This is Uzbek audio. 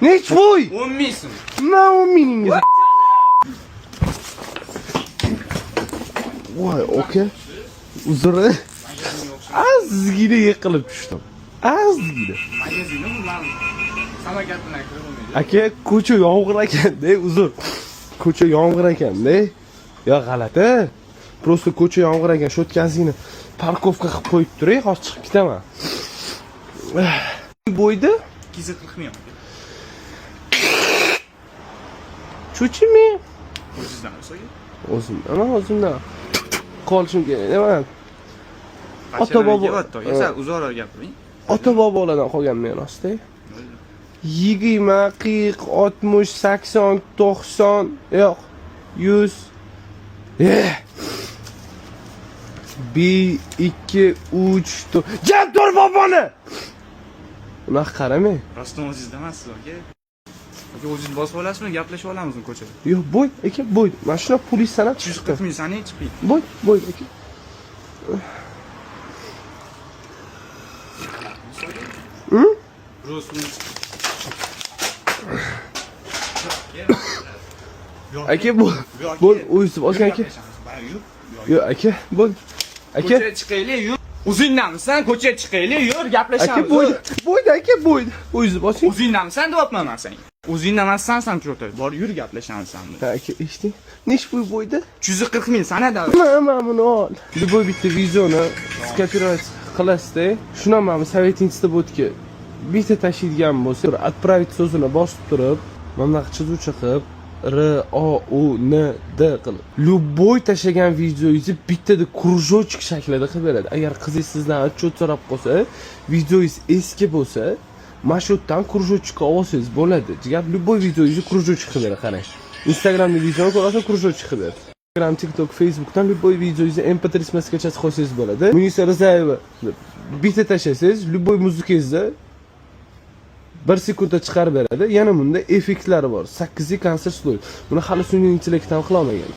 Nech voy? 10 ming so'm. Na 10 mingingiz. Voy, aka. Uzr. Azgina yiqilib tushdim. Azgina. Magazinda men samokat bilan kirib olmaydi. Aka, ko'cha yomg'ir ekan-da, uzr. Ko'cha yomg'ir ekan-da. Yo, g'alati. Prosta ko'cha yomg'ir ekan, shotkasini parkovka qilib qo'yib turay, hozir chiqib ketaman. Bo'yda 240 ming. Cho'chimi? O'zingizdan o'saga. O'zimdan. Qolishim kerak, nima? Ota bobo. Esa uzoqroq gapiring. Ota bobolardan qolgan merosda. 20, 40, 60, 80, 90, yo'q, 100. 1, 2, 3, 4. Jab tur boboni. Unaqa qaramang. Rostdan o'zingizda emassiz, aka. Aka o'zingiz bosib olasizmi? Gaplashib olamizmi ko'chada? Yo'q, bo'y, aka, bo'y. Mana shuna pulis sanab 240 ming sanang chiqing. Bo'y, aka. Rostdan. Aka, bo'y, o'zingiz bosgan aka. Yo'q, aka, bo'y. Aka, Ko'chaga chiqaylik, yur. O'zingdanmisan? Ko'chaga chiqaylik, yur, gaplashamiz. aka, bo'yda, aka, bo'yda. O'zingiz bosing. O'zingdanmisan deyapman men senga. O'zingdan emassan cho'ta. Bor, yur, gaplashamiz sen bilan. Aka, eshiting. Nech bo'y bo'yda? 240 ming sanada. Mana buni ol. Любой bitta videoni skopировать qilasizda, shuni ham men sovetingizda bo'tki. Bitta tashiydigan bo'lsa, отправить so'zini bosib turib, mana bunaqa chizuvchi qilib R-O-U-N-D qilib. Любой tashagan videoyingizni bittada кружочек shaklida qilib beradi. Agar qizingiz sizdan отчет so'rab qolsa, videoyingiz eski bo'lsa, mana shu yerdan кружочкка olsangiz bo'ladi. Gap любой videoyingizni кружочек qilib beradi, qarang. Instagramda videoni ko'rasiz, кружочек qilib beradi. Instagram, TikTok, Facebookdan любой videoyingizni MP3 smaskagacha qo'ysangiz bo'ladi. Munisa Rizayeva bitta tashasangiz, любой muzikangizni 1 sekundda chiqarib beradi. Yana bunda effektlar bor. 8 konsert sloy. Buni hali sun'iy intellektdan qila olmagan.